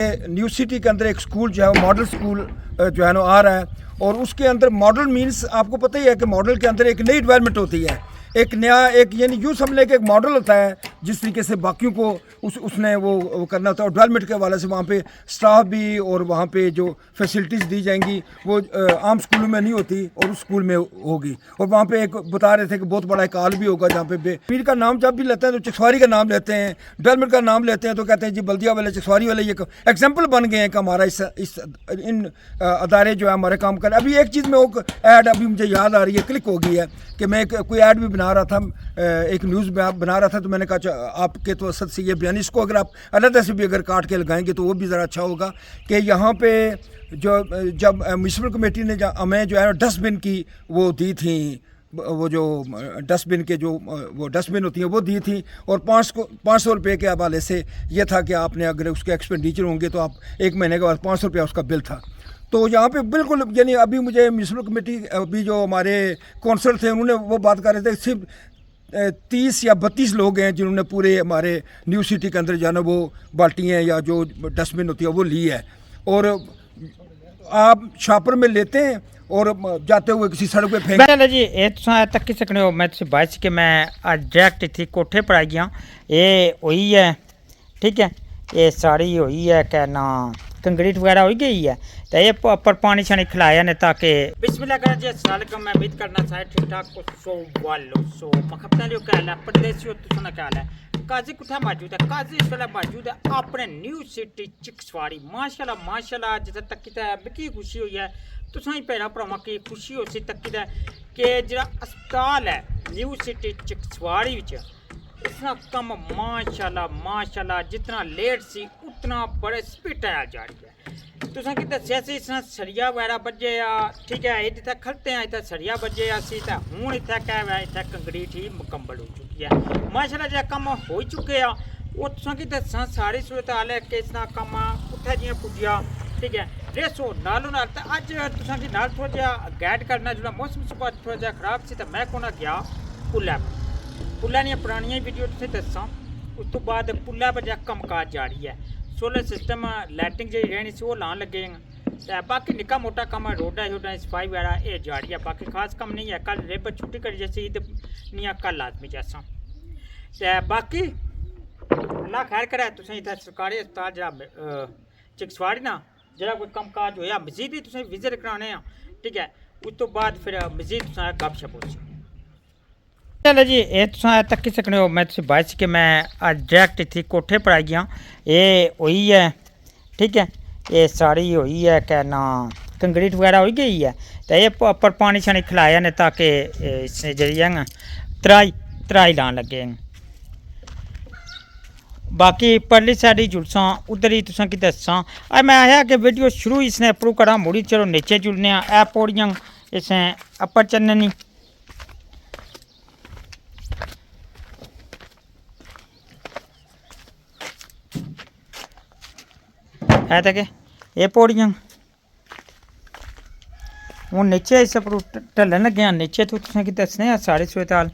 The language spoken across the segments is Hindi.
न्यू सिटी के अंदर एक स्कूल जो है वो मॉडल स्कूल जो है ना आ रहा है, और उसके अंदर मॉडल मीन्स आपको पता ही है कि मॉडल के अंदर एक नई डेवलपमेंट होती है, एक नया एक यानी यूँ समझ लें कि एक मॉडल होता है जिस तरीके से बाकियों को उसने वो करना होता है। और डेवलपमेंट के हवाले से वहाँ पे स्टाफ भी और वहाँ पे जो फैसिलिटीज़ दी जाएंगी वो आम स्कूलों में नहीं होती और उस स्कूल में होगी। और वहाँ पे एक बता रहे थे कि बहुत बड़ा एक हॉल भी होगा जहाँ पे पीर का नाम जब भी लेते हैं तो चकसवारी का नाम लेते हैं, डेवलपमेंट का नाम लेते हैं तो कहते हैं जी बल्दिया वाले चकसवारी वाले ये एग्जाम्पल बन गए हैं कि हमारा इन अदारे जो है हमारे काम कर। अभी एक चीज़ में वो ऐड अभी मुझे याद आ रही है, क्लिक हो गई है कि मैं कोई ऐड भी बना रहा था, एक न्यूज़ में बना रहा था, तो मैंने कहा आपके तो असद से ये बयान, इसको अगर आप अलग से भी अगर काट के लगाएंगे तो वो भी ज़रा अच्छा होगा कि यहाँ पे जो जब म्यूनसिपल कमेटी ने हमें जो है डस्टबिन की वो दी थी, वो जो डस्टबिन के जो वो डस्टबिन होती हैं वो दी थी, और 500 रुपये के हवाले से ये था कि आपने अगर उसके एक्सपेंडिचर होंगे तो आप एक महीने के बाद 500 रुपया उसका बिल था। तो यहाँ पे बिल्कुल यानी अभी मुझे म्यूनसिपल कमेटी अभी जो हमारे कौंसल थे उन्होंने वो बात कर रहे थे, सिर्फ 30 या 32 लोग हैं जिन्होंने पूरे हमारे न्यू सिटी के अंदर जाना वो बाल्टियाँ या जो डस्टबिन होती है वो ली है। और आप शापर में लेते हैं और जाते हुए किसी सड़क पे फेंक। चलो जी ये तुम तक की सकने हो, मैं तुम बच के मैं डायरेक्ट इतनी कोठे पर आ गया। ये हुई है ठीक है, ये सारी हुई है क्या ना कंक्रीट वगैरह हो गई है, तो ये ऊपर पानी शानी खिलाया ने ताकि बिस्मिल्लाह कर जी साल का मैं उम्मीद करना चाहे ठीक ठाक को सो वालो सो मखपता लियो क्या है परदेसी हो तो सुना क्या है। काजी कुठा मौजूद है, काजी इस वेला मौजूद है अपने न्यू सिटी चिक्सवाड़ी। माशाल्लाह माशाल्लाह जिथे तक किता है बकी खुशी हुई है तो सही भैन भरावां की खुशी हो सी तक किता कि जो अस्पताल है न्यू सिटी चिक्सवाड़ी विच इसना कम माशाल्लाह माशाल्लाह जितना लेट सी उतना बड़े स्पीड आया जा रही है। तुसा कि दस्या सी इसना सरिया वगैरह बजे ठीक है, इतने खलते हैं इतने सरिया बजे सी तो हूँ इतने क्या है इतने कंक्रीट ही मुकम्मल हो चुकी है। माशाल्लाह जो कम हो चुके हैं वो तुसा कि दसा सारी सूरत हाल है कि इसना कम उत्थे जियां पुजिया ठीक है। रेसो नालों नाल तो अज तुसा कि नाल थोड़ा जहा गाइड करना जो मौसम सुबह थोड़ा जहा खराब सी तो मैं कोना गया पुल्ला पुल्ला दी पुरानियां वीडियो तुसें दस्सां। उस तो बाद पुल्ला पर जहा कम काज जारी है, सोलर सिस्टम लाइटिंग जी रहनी सी वो लान लगे हैं, बाकी निक्का मोटा कम रोडा शोडा सफाई वगैरह ये जारी है, बाकी खास कम नहीं है। कल लेबर छुट्टी करी जैसे ईद नहीं है कल आदमी जैसा ते बाकी अल्लाह खैर करे। तुसें इत्थै सरकारी अस्पताल जरा चिक्सवाड़ी ना जरा कोई कम काज होया मजीद ही तुसें विजिट कराने ठीक है, उस तो बाद फिर मजीद तुसें गपशप हो। चलो जी ये तुम तक की सकने हो, मैं तुम बच के मैं डायरेक्ट इतनी कोठे पर आ गया। ये हुई है ठीक है, ये सारी हुई है क्या ना कंक्रीट वगैरह हो गई है, तो ये ऊपर पानी शानी खिलाया ने ताकि इसने जरिए तराई लान लगे। बाकी परली साइड जुलसा उधर ही तुसा की दसा अब मैं आया कि वीडियो शुरू इसने अप्रूव करा मुड़ी चलो नीचे जुलने ए पौड़ियाँ इसने अपर चलनी है तो कि ये पौड़ियाँ हूँ नीचे इस पर ढलन लगे नीचे तो तुसें कि दसने सारी सूरत हाल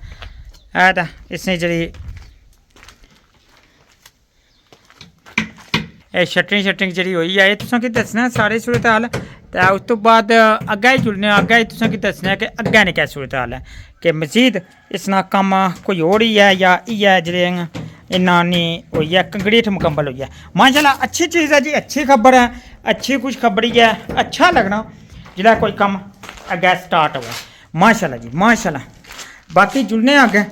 है तो इसने जी शटरिंग जी हुई है ये तुसें कि दसना सारी सूरत हाल। तो उस तो बाद अग्गै ही जुड़ने अग्गै ही तुसें कि दसना कि अग्गै ने क्या सूरत हाल है कि मजीद इसना कम कोई होर ही है या इयै जेह्ड़े इन्ना नहीं हुई है कंक्रीट मुकम्मल हुई है। माशाल्लाह अच्छी चीज़ है जी, अच्छी खबर है, अच्छी खुशखबरी है, अच्छा लगना जिला कोई कम अग्गै स्टार्ट हुआ माशाल्लाह जी माशाल्लाह। बाकी जुड़ने अग्गै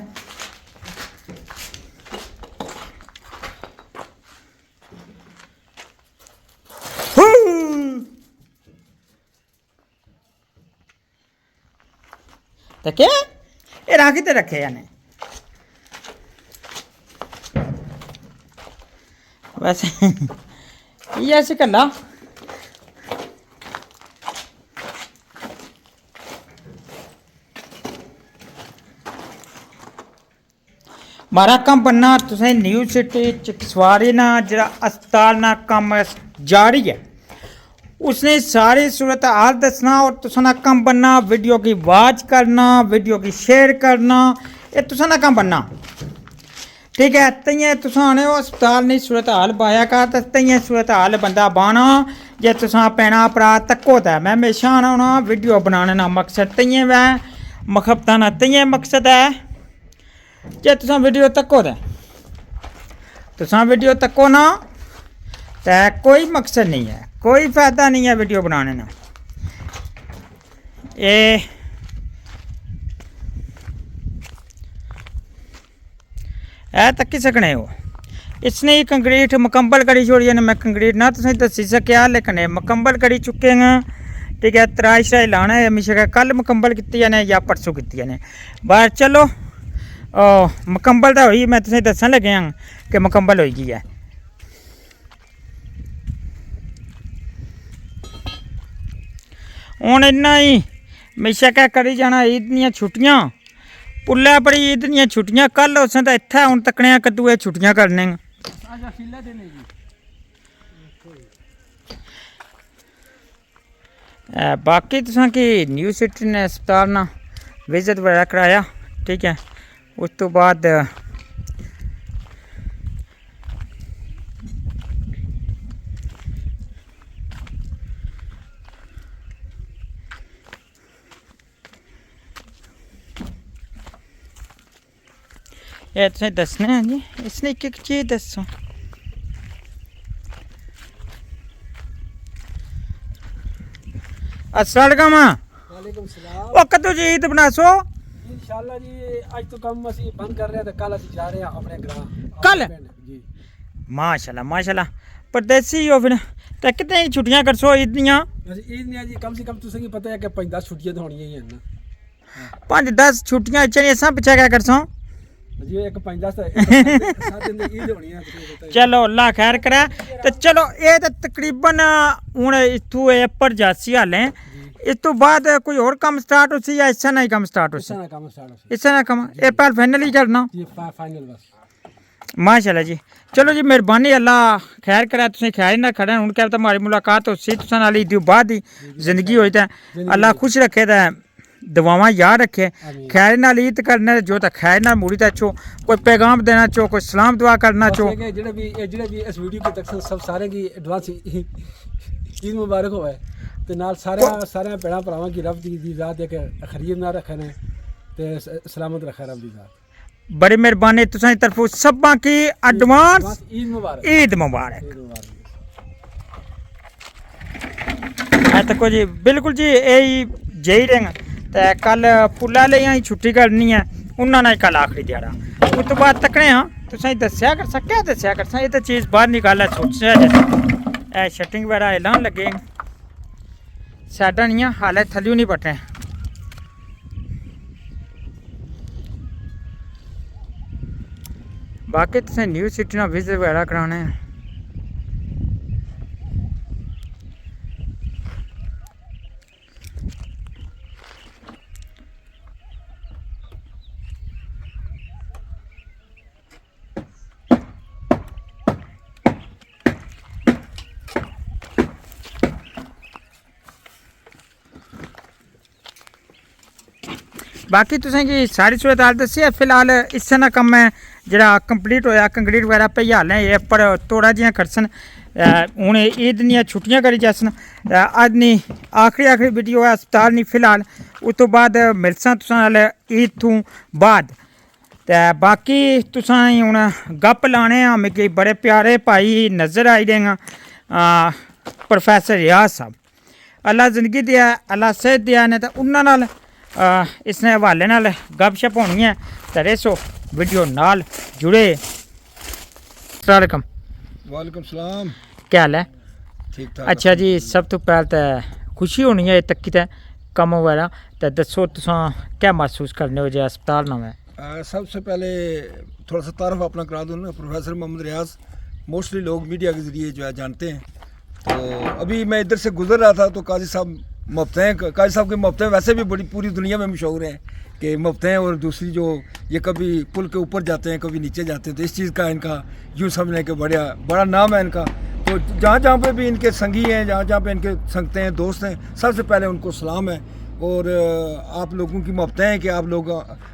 तो क्या ये राखी तो रखे यानी वैसे ये ऐसे कला मारा कम बनना तुसें न्यू सिटी चिक्सवाड़ी ना जरा अस्पताल ना कम जारी है उसने सारी सूरत हाल दसना और तुसा कम बनना वीडियो की वाच करना वीडियो की शेयर करना ये तुसा कम बनना। ठीक है तइयां तुसां आने हो अस्पताल नहीं सूरत हाल बाया कर ते तइयां सूरत हाल बंदा बाना जे तुसां पैना भरा तक्को ते मैं हमेशा आना होना वीडियो बनाने ना मकसद तइयां मैं मखबता ना तइयां मकसद है जे तुसां वीडियो तक्को ते तुसां वीडियो तक्को ना ते कोई मकसद नहीं है कोई फायदा नहीं है वीडियो बनाने ना ए तक्की सकने हो इसने ही कंक्रीट मुकम्मल करी छोड़ी है मैं कंक्रीट ना तुसें दसी सकेआ लेकिन मुकम्मल करी चुके हैं ठीक है तराई शराई लाना है हमेशा कल मुकम्मल की ने या परसों की ने बाहर चलो मुकम्मल तो हुई मैं तुसें दसन लगे हैं कि मुकम्मल हो गई है हूँ इन्ना ही हमेशा क्या करी जाना ईद दियां छुट्टियां पुल्लै बड़ी ईद दियां छुट्टियां कल उस इत्थै हूँ तक्कने कद्दूए छुट्टियां करने बाकी तुसां की न्यू सिटी ने अस्पताल ना विजिट वगैरह कराया ठीक है उस तो बाद ये तुसें दसना है जी इसने एक चीज़ दसो अस्सलाम वालेकुम सलाम ओ कदों जी ईद बनासो इंशाल्लाह जी आज तो काम ਅਸੀਂ बंद कर रहे हैं तो कल ਅਸੀਂ जा रहे हैं अपने ग्राम कल जी माशाल्लाह माशाल्लाह परदेसी हो फिर ते कितने छुट्टियां करसो ईद दियां ईद ने जी कम से कम तुसें पता है कि 5-10 छुट्टियां तो होनी ही हैं ना 5-10 छुट्टियां चने सब पिछा क्या करसो जी एक 5-10 7 दिन की ईद होनी है चलो अल्लाह खैर करे तो चलो ये तो तकरीबन हूँ इतों पर जासी हाल है इस तो बाद कोई और काम स्टार्ट हो सी या इस ना ही काम स्टार्ट हो सी काम स्टार्ट इस ना काम ये पहल फाइनल ही करना जी फाइनल बस माशाल्लाह जी चलो जी मेहरबानी अल्लाह खैर करे तुसें ख्याल ना खड़े हूँ क्या हमारी मुलाकात हो सी तुसां नाल ईद बाद ही जिंदगी होई ते अल्लाह खुश रखे ते दुआवां याद रखे खैर नाल ईद करने जो तो खैर नाल मुड़ी ते अच्छो कोई पैगाम देना चो कोई सलाम दुआ करना चो जेड़े भी इस वीडियो के तक सब सारे की एडवांस ईद मुबारक होवे ते नाल सारे भैन भरावां की रब दी ज़ात एक खरीब ना रखे ने ते सलामत रखे रब दी ज़ात बड़ी मेहरबानी तुसां तरफों सबा की एडवांस ईद मुबारक ईद मुबारक तको जी बिल्कुल जी यही जही रहेंगे तो कल पुला ले ही छुट्टी करनी है उन्होंने कल आखिरी दिहाड़ा उस तो बाद तकने हाँ तुसें दस्या कर क्या दस्या कर ये तो चीज़ बाहर निकाला सोचा जैसे शटिंग वगैरह ऐलान लगे साइडा नहीं हाले थल्लियों नहीं पटने बाकी तुसें न्यू सिटी ना विजिट वगैरह कराने हैं बाकी तुसें की सारी सूरत हाल दसी है फिलहाल इस ना कम है जरा कंप्लीट होया कंक्रीट वगैरह पे हालें ये पर थोड़ा जिहा खर्चन हूँ ईद दियां छुट्टियां करी जासन अज नी आखिरी वीडियो है अस्पताल नहीं फिलहाल उस तो बाद मिलसा तुसां नाल ईद तू बाद ते बाकी तुसां हूँ गप लाने मिगी बड़े प्यारे भाई नज़र आई देंगे प्रोफैसर रियाज साहब अल्लाह ज़िंदगी दिया अल्लाह सेहत दिया ने तो उन्हां नाल इसने हवाले नाल गपशप होनी है तो रेसो वीडियो नाल जुड़े। अस्सलाम वालेकुम सलाम क्या हाल है ठीक ठाक अच्छा जी सब तो पहले तो खुशी होनी है तक्की ते कम वगैरह तो दसो तुसां क्या महसूस करने हो जे अस्पताल ना में सबसे पहले थोड़ा सा तारफ़ अपना करा दूँ ना प्रोफेसर मोहम्मद रियाज मोस्टली लोग मीडिया के ज़रिए जो है जानते हैं तो अभी मैं इधर से गुजर रहा था तो काजी साहब मुफ्तें काजी साहब की मुफ्तें वैसे भी बड़ी पूरी दुनिया में मशहूर हैं कि मुफ्तें और दूसरी जो ये कभी पुल के ऊपर जाते हैं कभी नीचे जाते हैं तो इस चीज़ का इनका यूँ समझने के बड़ा नाम है इनका तो जहाँ जहाँ पे भी इनके संगी हैं जहाँ जहाँ पे इनके संगते हैं दोस्त हैं सबसे पहले उनको सलाम है और आप लोगों की मुफ्तें हैं कि आप लोग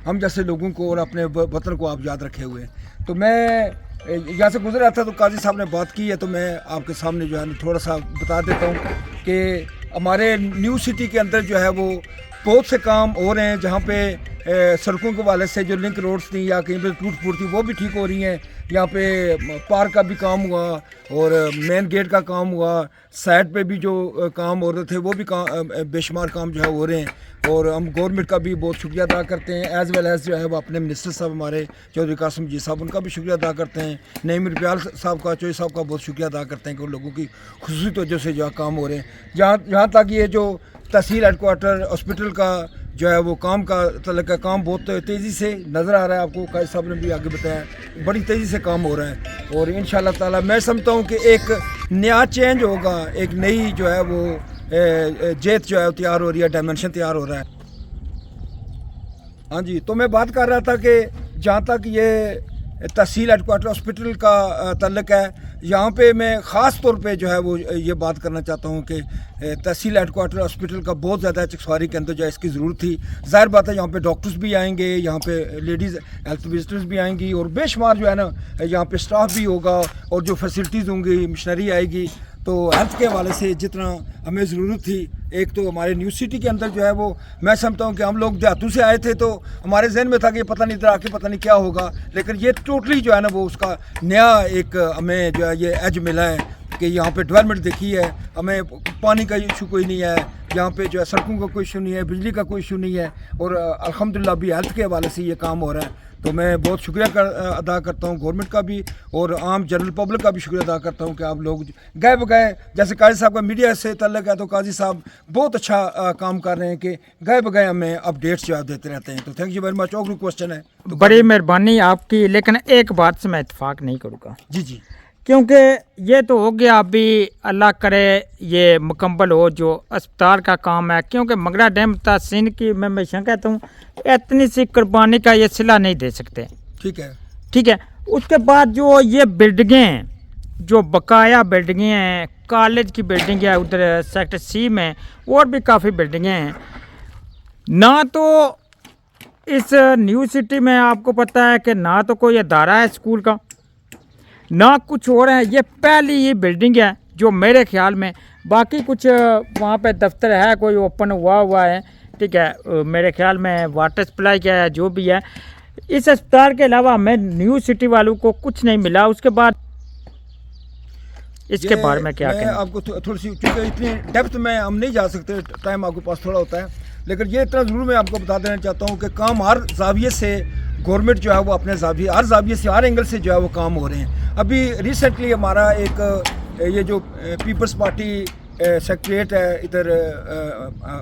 हम जैसे लोगों को और अपने वतन को आप याद रखे हुए हैं तो मैं यहाँ से गुजर रहा था तो काजी साहब ने बात की है, तो मैं आपके सामने जो है ना थोड़ा सा बता देता हूँ कि हमारे न्यू सिटी के अंदर जो है वो बहुत से काम हो रहे हैं, जहाँ पे सड़कों के वाले से जो लिंक रोड्स थी या कहीं पे टूट फूट थी वो भी ठीक हो रही हैं। यहाँ पे पार्क का भी काम हुआ और मेन गेट का काम हुआ, साइड पे भी जो काम हो रहे थे वो भी काम बेशुमार काम जो है हो रहे हैं। और हम गवर्नमेंट का भी बहुत शुक्रिया अदा करते हैं, एज़ वेल एज़ जो है वो अपने मिनिस्टर साहब हमारे चौधरी कासिम जी साहब, उनका भी शुक्रिया अदा करते हैं। नईम रुपयाल साहब का, चौधरी साहब का बहुत शुक्रिया अदा करते हैं कि उन लोगों की खुसूसी तवज्जो से जो काम हो रहे हैं। जहाँ तक ये जो तहसील हेडक्वार्टर हॉस्पिटल का जो है वो काम का तल्लुक़ का काम बहुत तेज़ी से नज़र आ रहा है। आपको काजी साहब ने भी आगे बताया, बड़ी तेज़ी से काम हो रहा है और इंशाल्लाह ताला मैं समझता हूँ कि एक नया चेंज होगा, एक नई जो है वो जेत जो है तैयार हो रही है, डायमेंशन तैयार हो रहा है। हाँ जी, तो मैं बात कर रहा था कि जहाँ तक ये तहसील हेडक्वार्टर हॉस्पिटल का तल्लुक़ है, यहाँ पे मैं ख़ास तौर पे जो है वो ये बात करना चाहता हूँ कि तहसील हेडक्वार्टर हॉस्पिटल का बहुत ज़्यादा चकसवारी के अंदर जो है इसकी ज़रूरत थी। ज़ाहिर बात है यहाँ पे डॉक्टर्स भी आएंगे, यहाँ पे लेडीज़ हेल्थ विजिटर्स भी आएंगी और बेशुमार जो है ना यहाँ पे स्टाफ भी होगा और जो फैसिलिटीज़ होंगी, मशीनरी आएगी। तो हेल्थ के हवाले से जितना हमें ज़रूरत थी, एक तो हमारे न्यू सिटी के अंदर जो है वो मैं समझता हूँ कि हम लोग देहातों से आए थे तो हमारे जहन में था कि पता नहीं इधर आके पता नहीं क्या होगा, लेकिन ये टोटली जो है ना वो उसका नया एक हमें जो है ये एज मिला है कि यहाँ पे डेवलपमेंट देखी है। हमें पानी का इशू कोई नहीं है, यहाँ पे जो है सड़कों का कोई इशू नहीं है, बिजली का कोई इशू नहीं है और अल्हम्दुलिल्लाह भी हेल्थ के हवाले से ये काम हो रहा है। तो मैं बहुत शुक्रिया अदा करता हूँ गवर्नमेंट का भी और आम जनरल पब्लिक का भी शुक्रिया अदा करता हूँ कि आप लोग गए बगए, जैसे काजी साहब का मीडिया से तल्लुक़ है तो काजी साहब बहुत अच्छा काम कर रहे हैं कि गए बगए हमें अपडेट्स जो देते रहते हैं। तो थैंक यू वेरी मच। और कोई क्वेश्चन है तो बड़ी मेहरबानी आपकी, लेकिन एक बात से मैं इत्तेफाक नहीं करूँगा। जी जी, क्योंकि ये तो हो गया, अभी अल्लाह करे ये मुकम्मल हो जो अस्पताल का काम है, क्योंकि मंगरा डैम तहसीन की मैं हमेशा कहता हूँ इतनी सी कुर्बानी का ये सिला नहीं दे सकते। ठीक है, ठीक है। उसके बाद जो ये बिल्डिंगें, जो बकाया बिल्डिंगें हैं, कॉलेज की बिल्डिंग है उधर सेक्टर सी में और भी काफ़ी बिल्डिंगें हैं ना। तो इस न्यू सिटी में आपको पता है कि ना तो कोई अदारा है स्कूल का, ना कुछ और है। ये पहली ही बिल्डिंग है जो मेरे ख्याल में, बाकी कुछ वहाँ पे दफ्तर है कोई ओपन हुआ है, ठीक है, मेरे ख्याल में वाटर सप्लाई का है, जो भी है। इस अस्पताल के अलावा हमें न्यू सिटी वालों को कुछ नहीं मिला। उसके बाद इसके बारे में क्या मैं कहना? आपको थोड़ी सी, क्योंकि इतनी डेप्थ में हम नहीं जा सकते, टाइम आपके पास थोड़ा होता है, लेकिन ये इतना ज़रूर मैं आपको बता देना चाहता हूँ कि काम हर जाविये से गवर्नमेंट जो है वो अपने जाविये, हर जाविये से, हर एंगल से जो है वो काम हो रहे हैं। अभी रिसेंटली हमारा एक ये जो पीपल्स पार्टी सेक्रेटरीट है इधर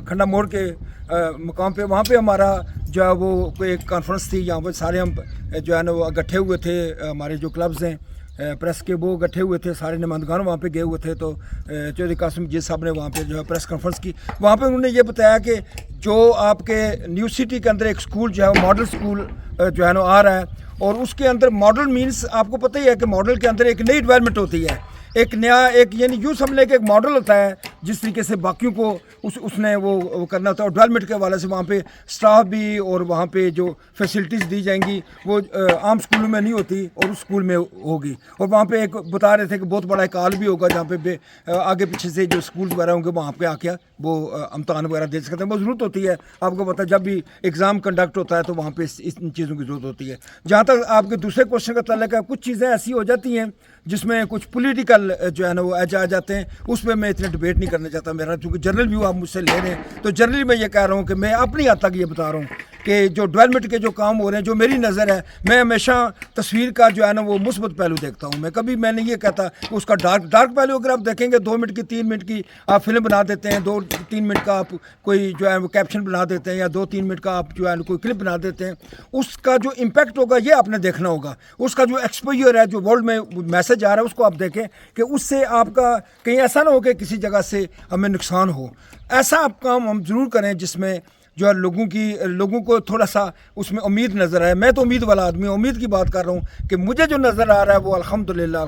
खंडा मोड़ के मकाम पे, वहाँ पे हमारा जो है वो कोई एक कॉन्फ्रेंस थी, यहाँ पर सारे हम जो है ना वो इकट्ठे हुए थे, हमारे जो क्लब्स हैं प्रेस के वो इकट्ठे हुए थे, सारे नुमाइंदगान वहाँ पे गए हुए थे। तो चौधरी कासिम जी साहब ने वहाँ पे जो है प्रेस कॉन्फ्रेंस की, वहाँ पे उन्होंने ये बताया कि जो आपके न्यू सिटी के अंदर एक स्कूल जो है वो मॉडल स्कूल जो है ना आ रहा है और उसके अंदर मॉडल मीन्स आपको पता ही है कि मॉडल के अंदर एक नई डेवलपमेंट होती है, एक नया, एक यानी यूँ समझ लें कि एक मॉडल होता है जिस तरीके से बाकियों को उसने वो करना होता है। और डेवलपमेंट के हवाले से वहाँ पे स्टाफ भी और वहाँ पे जो फैसिलिटीज़ दी जाएंगी वो आम स्कूलों में नहीं होती और उस स्कूल में होगी। और वहाँ पे एक बता रहे थे कि बहुत बड़ा एक हॉल भी होगा जहाँ पे आगे पीछे से जो स्कूल वगैरह होंगे वहाँ पे आके वो इम्तहान वगैरह दे सकते हैं। वो ज़रूरत होती है, आपको पता है जब भी एग्ज़ाम कंडक्ट होता है तो वहाँ पर इन चीज़ों की ज़रूरत होती है। जहाँ तक आपके दूसरे क्वेश्चन का तल्लुक़ है, कुछ चीज़ें ऐसी हो जाती हैं जिसमें कुछ पॉलिटिकल जो है ना वो एज आ जाते हैं, उस पर मैं इतने डिबेट नहीं करना चाहता। मेरा चूँकि जनरल व्यू आप मुझसे ले रहे हैं तो जनरली मैं ये कह रहा हूँ कि मैं अपनी हद तक ये बता रहा हूँ कि जो डेवलपमेंट के जो काम हो रहे हैं, जो मेरी नज़र है, मैं हमेशा तस्वीर का जो है ना वो मुस्बत पहलू देखता हूँ। मैं कभी मैंने ये कहता कि उसका डार्क पहलू अगर आप देखेंगे 2 मिनट की 3 मिनट की आप फिल्म बना देते हैं, 2-3 मिनट का आप कोई जो है वो कैप्शन बना देते हैं या 2-3 मिनट का आप जो है कोई क्लिप बना देते हैं, उसका जो इम्पैक्ट होगा ये आपने देखना होगा। उसका जो एक्सपोजर है, जो वर्ल्ड में मैसेज आ रहा है, उसको आप देखें कि उससे आपका कहीं ऐसा ना हो कि किसी जगह से हमें नुकसान हो। ऐसा आप काम हम ज़रूर करें जिसमें जो है लोगों को थोड़ा सा उसमें उम्मीद नज़र आए। मैं तो उम्मीद वाला आदमी हूँ, उम्मीद की बात कर रहा हूँ कि मुझे जो नज़र आ रहा है वो अल्हम्दुलिल्लाह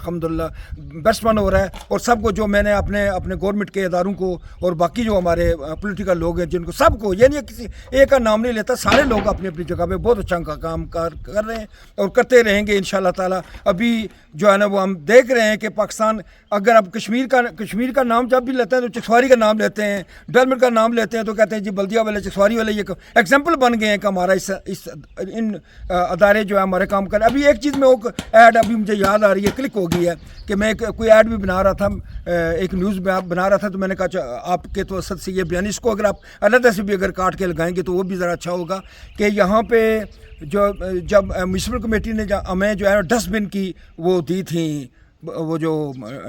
बेस्ट वन हो रहा है। और सबको जो मैंने अपने गवर्नमेंट के इदारों को और बाकी जो हमारे पॉलिटिकल लोग हैं जिनको सबको, यानी किसी एक का नाम नहीं लेता, सारे लोग अपनी अपनी जगह पे बहुत अच्छा काम कर रहे हैं और करते रहेंगे इंशाल्लाह ताला। अभी जो है ना वो हम देख रहे हैं कि पाकिस्तान, अगर आप कश्मीर का नाम जब भी लेते हैं तो चकसवारी का नाम लेते हैं, डेवलपमेंट का नाम लेते हैं तो कहते हैं जी बल्दिया वाले चकसवारी वाले ये एग्जाम्पल बन गए हैं कि हमारा इन अदारे जो है हमारे काम कर। अभी एक चीज़ में वो ऐड अभी मुझे याद आ रही है, क्लिक हो गई है कि मैं कोई ऐड भी बना रहा था, एक न्यूज़ में बना रहा था, तो मैंने कहा आपके तो असद से ये बयान, इसको अगर आप अलग से भी अगर काट के लगाएंगे तो वो भी ज़रा अच्छा होगा कि यहाँ पे जब म्यूनसिपल कमेटी ने हमें जो है डस्टबिन की वो दी थी, वो जो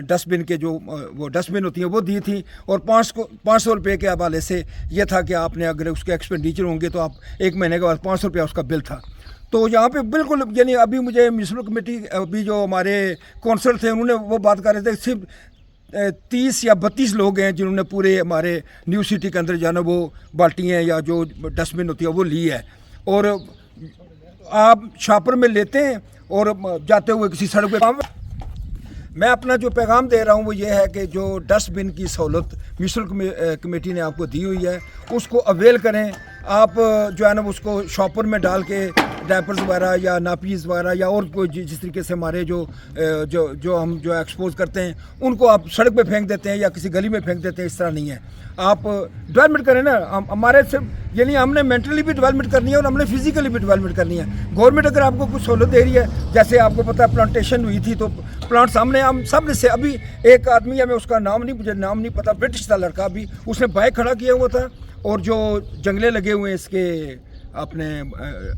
डस्टबिन के जो वो डस्टबिन होती हैं वो दी थी, और 500 रुपये के हवाले से ये था कि आपने अगर उसके एक्सपेंडिचर होंगे तो आप एक महीने के बाद 500 रुपया उसका बिल था। तो यहाँ पे बिल्कुल, यानी अभी मुझे म्यूनसिपल कमेटी अभी जो हमारे कौंसल थे उन्होंने वो बात कर रहे थे, सिर्फ 30 या 32 लोग हैं जिन्होंने पूरे हमारे न्यू सिटी के अंदर जाना वो बाल्टियाँ या जो डस्टबिन होती है वो ली है। और आप शापर में लेते हैं और जाते हुए किसी सड़क पे, मैं अपना जो पैगाम दे रहा हूँ वो ये है कि जो डस्टबिन की सहूलत म्यूनसिपल कमेटी ने आपको दी हुई है उसको अवेल करें। आप जो है ना उसको शॉपर में डाल के डायपर्स वगैरह या नापीज़ वगैरह या और कोई जिस तरीके से हमारे जो हम जो एक्सपोज करते हैं उनको आप सड़क पे फेंक देते हैं या किसी गली में फेंक देते हैं, इस तरह नहीं है। आप डेवलपमेंट करें ना, हमारे से यानी हमने मेंटली भी डेवलपमेंट करनी है और हमने फिजिकली भी डेवलपमेंट करनी है। गवर्नमेंट अगर आपको कुछ सहूलत दे रही है, जैसे आपको पता है प्लांटेशन हुई थी तो प्लांट सामने हम सब ने से, अभी एक आदमी है, मैं उसका मुझे नाम नहीं पता, ब्रिटिश था लड़का, अभी उसने बाइक खड़ा किया हुआ था और जो जंगले लगे हुए हैं इसके अपने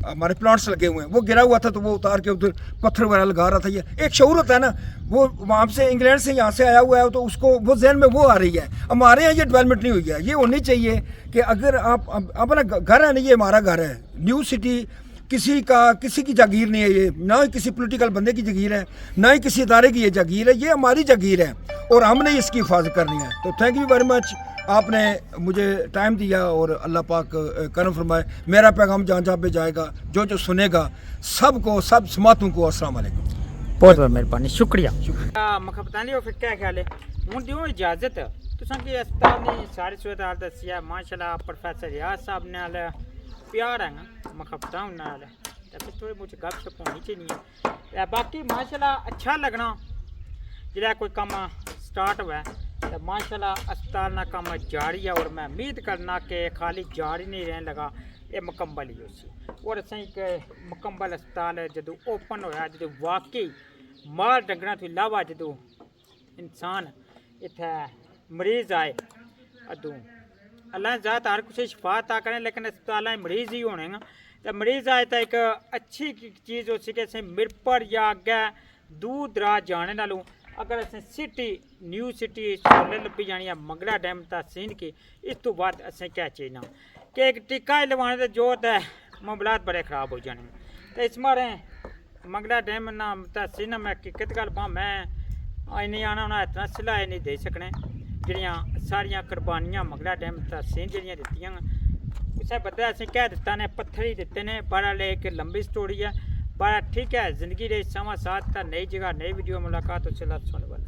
हमारे प्लांट्स लगे हुए हैं वो गिरा हुआ था तो वो उतार के उधर पत्थर वगैरह लगा रहा था। ये एक शऊर होता है ना, वो वहाँ से इंग्लैंड से यहाँ से आया हुआ है तो उसको वो जहन में वो आ रही है। हमारे यहाँ ये डेवलपमेंट नहीं हुई है। ये होनी चाहिए कि अगर आप अपना घर है ना, ये हमारा घर है, न्यू सिटी किसी की जागीर नहीं है, ये ना ही किसी पॉलिटिकल बंदे की जागीर है, ना ही किसी इदारे की ये जागीर है, ये हमारी जागीर है और हमने इसकी हिफाजत करनी है। तो थैंक यू वेरी मच, आपने मुझे टाइम दिया और अल्लाह पाक करम फरमाए। मेरा पैगाम जहाँ जहाँ पे जाएगा, जो सुनेगा सबको, सब समातों को अस्सलाम वालेकुम। बहुत बहुत मेहरबानी, शुक्रिया। मखा पता नहीं फिर क्या ख्याल है, हूँ दियो इजाजत तुसां की अस्पताल ने सारी सूरत हाल दसी है माशाल्लाह। प्रोफेसर रियाज साहब नाल प्यार है ना, मखा पता नाल फिर थोड़ी बहुत गपशप होनी चाहिए। बाकी माशाल्लाह अच्छा लगना जिला कोई कम स्टार्ट हुआ तो माशाल्लाह अस्पताल ना कम जारी है और मैं उम्मीद करना कि खाली जारी नहीं रहने लगा, ये मुकम्मल ही उसी। और असें एक मुकम्मल अस्पताल है जो ओपन होया, जो वाकई माल डंगरां तो इलावा जो इंसान इत्थे मरीज आए अदूं अल्लाह ज़ात हर कुछ शिफा ता करें, लेकिन अस्पताल मरीज ही होने तो मरीज आए तो एक अच्छी चीज़ हो सके असें मिरपर या अग्गै दूर दराज जाने नालों अगर असें सिटी न्यू सिटी छोले लब्भी जानी है मंगला डैम तहसीन की, इस तो बाद असें क्या चाहिए कि एक टिक्का लवाने का जोर है मामलात बड़े ख़राब हो जाने। तो इस मारे मंगला डैम ना तहसीन में हकीकत गल पा मैं इन्नी आना उन्हें इतना सिलाई नहीं दे सकने जड़ियाँ सारिया कुर्बानियाँ मंगला डैम तहसीन जड़ियाँ दित्तियां कुछ बंदे असें कह दिता ने, पत्थर ही दिते ने। बड़ा एक लंबी स्टोरी है, बड़ा ठीक है। जिंदगी रे समा साथ था, नई जगह नई वीडियो मुलाकात हो चला सुन वाला।